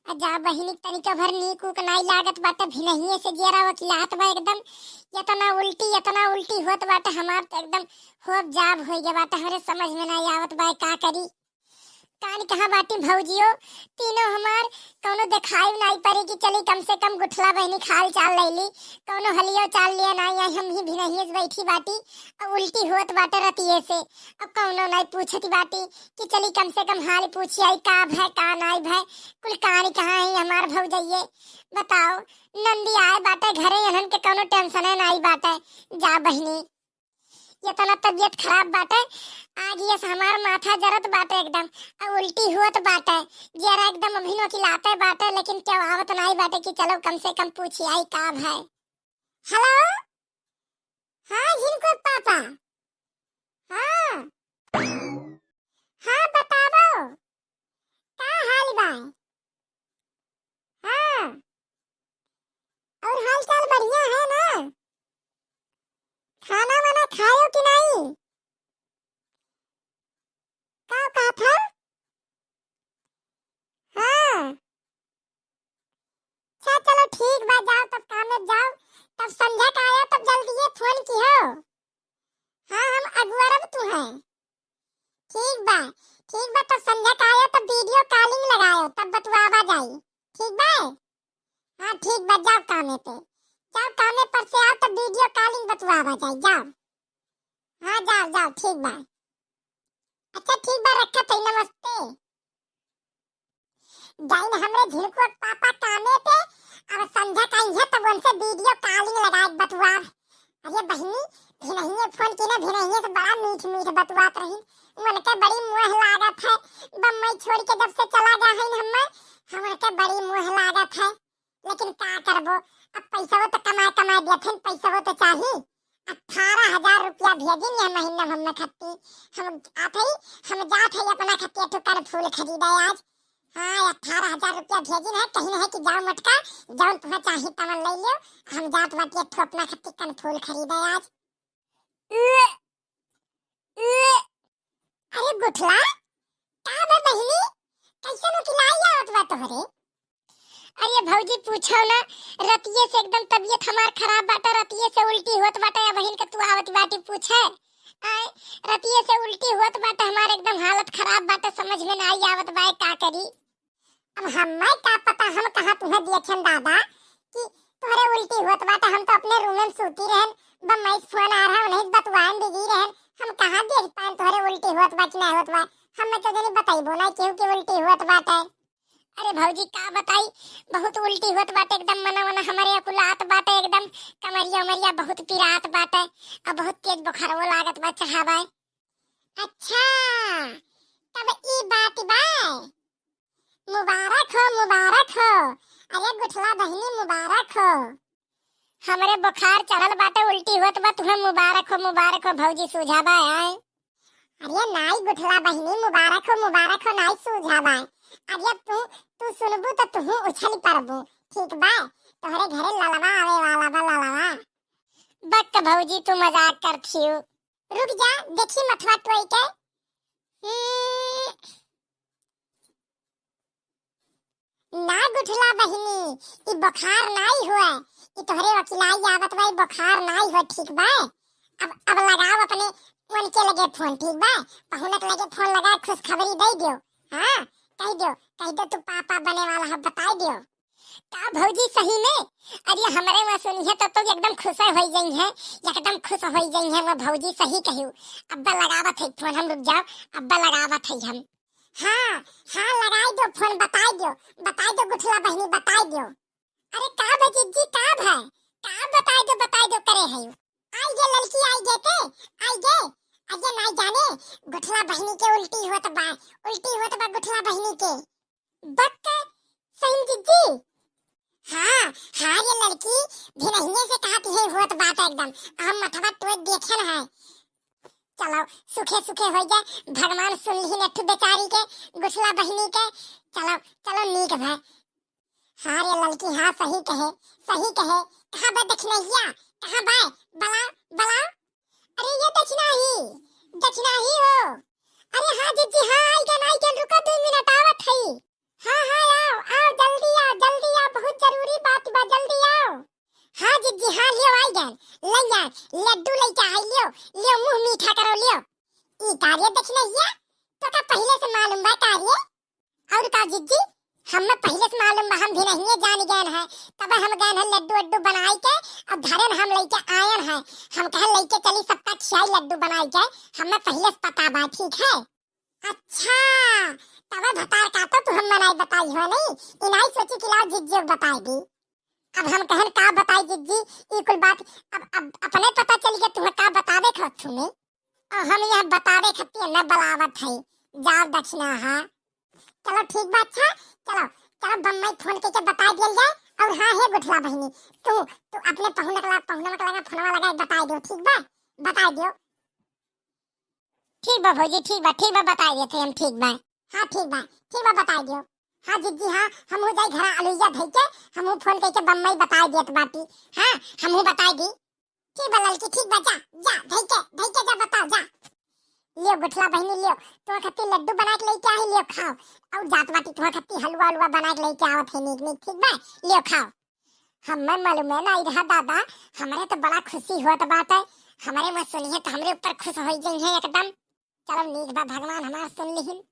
जा बहिनी तनिका भर नीक उक नाई लागत बाटे भिनहिए से जेरा वकिलात बा एकदम इतना उल्टी होत बाटे हमार तो एकदम होब जाब हो गया बाटे हमरे समझ में नहीं आवत बा का करी। कान कहाँ बाटी भौजियो तीनों हमार कौनो दिखाई नहीं पड़ी कि चली कम से कम गुठला बहनी खाल चाल लैली कौनो हलियो चाल लिया नहीं आई हम ही भिनहिए बैठी बाटी अब उल्टी होत बाटे रतिये से अब कौनो नहीं पूछती बाटी कि चली कम से कम हाल पूछी आई का भय का नहीं भय कुल कहानी कहाँ है हमार भौजइये बताओ। नंदी आए बाटे घरे इन्हन के कौनो टेंशन है नहीं बाटे जा बहनी ये तना तबीयत खराब बाटे आज ये हमार माथा जरत बाटे एकदम अब उल्टी होत बाटे जरा एकदम अभिनो खिलाते बाटे लेकिन क्या आवत नहीं बाटे कि चलो कम से कम पूछी आई का है। हेलो हाँ जिनको पापा हाँ हाँ बताओ का हाल बा। हाँ और हाल चाल बढ़िया है ना खाना वाना खाओ कि नहीं का कहा था। हाँ अच्छा चलो ठीक बा जाओ तब काम में जाओ तब संध्या का आया तब जल्दी ये फोन की हो। हाँ हम अगुआरब तू है ठीक बा तब संध्या का आया तब वीडियो कॉलिंग लगाओ तब बतवावा जाई ठीक बा। हाँ ठीक बा जाओ कामे पे जाओ कामे पर से आओ तब वीडियो कॉलिंग बतवावा जाई जाओ। हाँ जाओ जाओ ठीक बा अच्छा ठीक बा रखा तो नमस्ते। जाइन हमरे झिलको पापा कामे पे अब संध्या का है तब उनसे वीडियो कॉलिंग लगाए बतवा। अरे बहनी भिनहिए फोन की ना भिनहिए से बड़ा मीठ मीठ बतवात रही मन के बड़ी मोह लागत है बम्बई छोड़ के जब से चला गया है हमर के बड़ी मोह लागत है लेकिन का करबो अब पैसा तो कमाए देथन पैसा तो चाहिए 18,000 रुपया भेजिन यह महीना हम खत्ती हम आते ही हम जात है अपना खत्ती टुकड़ फूल खरीदे आज। हाँ 18,000 रुपया भेजिन है कहीं है कि जाओ मटका जाओ तुम्हें चाहिए तमन ले लियो हम जात बाटी अपना खत्ती कन फूल खरीदे आज। अरे गुठला का बे बहिनी कैसे नु खिलाई आवत बा तोहरे। अरे भौजी पूछो ना रतिये से एकदम तबीयत हमार खराब बाटे रतिये से उल्टी होत बाटे बहिन के तू आवत बाटी पूछे आए रतिये से उल्टी होत बाटे हमार एकदम हालत खराब बाटे समझ में नहीं आवत बा का करी। अब हमें क्या पता हम कहां तुम्हें देखें दादा कि तोहरे उल्टी होत बाटे हम तो अपने रूम में सूती रहन बम्बई फोन आ रहा उन्हें बतवान बिजी रहन हम कहां देख पाए तोहरे उल्टी होत बा कि नहीं होत बा हमें तो जनी बताइबो ना केहू के उल्टी होत बाटे। अरे भौजी का बताई बहुत उल्टी होत बाटे एकदम मना हमारे अकुलात बाटे एकदम कमरिया उमरिया बहुत पिरात बाटे अब बहुत तेज बुखार वो लागत बा चढ़ावे। अच्छा तब ई बात बा मुबारक हो अरे गुठला बहनी मुबारक हो हमरे बुखार चढ़ल बाटे उल्टी होत बा तुम्हें मुबारक हो भौजी सुझावा आए। अरे नाई गुठला बहनी मुबारक हो नाई सुझावा अरे तू सुनबू तो तू उछल परबू ठीक बा तोहरे घरे ललवा आवे वाला बा ललवा। बक भौजी तू मजाक करती हो रुक जा देखी मथवा टोई के ना गुठला बहिनी ई बुखार नहीं हुआ ई तोहरे वकिलाई आवत बा बुखार नहीं हुआ ठीक बा। अब लगाओ अपने मन के लगे फोन ठीक बा पहुनक लगे फोन लगा खुशखबरी दे दियो। हाँ कह दो तू पापा बने वाला है बता दियो का भौजी सही में। अरे हमारे वहाँ सुनिए तो एकदम खुश हो गई है एकदम खुश हो गई है वो भौजी सही कहू अब्बा लगावत है फोन हम रुक जाओ अब्बा लगावत है हम। हाँ लगाई दो फोन बता दो गुठला बहनी बता दो। अरे का बजीजी का है का बता दो करे है आई जे लड़की आई जे के आई जे अजे नहीं जाने गुठला बहनी के उल्टी होत बा गुठला बहनी के बक सही जीजी। हाँ ये लड़की भिनहिए से कहती है होत बात एकदम हम मथवा तो देखन है चलो सुखे हो जाए भगवान सुन ही नठ बेचारी के गुठला बहनी के चलो नीक भाई। हाँ ये लड़की हाँ सही कहे कहाँ बा दक्षिणैया कहाँ बा बला अरे ये दक्षिणा ही हो। अरे हाँ जीजी हाँ आई रुको 2 मिनट आवत है। हाँ आओ जल्दी जिज्जी हाँ लियो आई गन लैया लड्डू लेके आई लियो लियो मुंह मीठा करो लियो ई कार्य देखने हिया तो का पहले से मालूम बा कार्य और का जिज्जी हमें पहले से मालूम बा हम भी नहीं जान गए हैं तब हम गए हैं लड्डू वड्डू बनाई के और धरन हम लेके आयन है हम कहे लेके चली सबका खियाई लड्डू बनाई के हमें पहले से पता बा ठीक है अच्छा तब भतार का तो हम मनाई बताई हो नहीं इनाई सोची कि लाओ जिज्जी बताएगी अब हम कहन का बताई जिज्जी ई कुल बात अब अपने पता चल गया तुम्हें का बतावे खत में और हम यह बतावे खत्ती न बलावत है जाओ दक्षिणा हां चलो ठीक बात अच्छा चलो चलो बम्मई फोन के बता दिया जाए और हाँ है गुठला बहिनी तू अपने पहुना लगा फोनवा लगा बता दो ठीक बा बता दियो ठीक बा भौजी ठीक बा बता देते हम ठीक बा हाँ ठीक बा बता दियो हाँ जिज्जी हाँ हम हो जाए घर अलुइया धई के हम फोन करके बम्मई बता दियत बाटी हाँ हम बता दी ठीक बा ललकी ठीक बा जा धई के जा बता जा लियो गुठला बहिनी लियो तो खत्ती लड्डू बना के लेके आई लियो खाओ और जात बाटी तो खत्ती हलवा हलवा बना के लेके आवत है नीक ठीक बा लियो खाओ हमें मालूम है ना इधर दादा हमारे तो बड़ा खुशी हुआ तो बात है हमारे में सुनी है तो हमारे ऊपर खुश हो गई है एकदम चलो नीक बा भगवान हमारा सुन लिहिन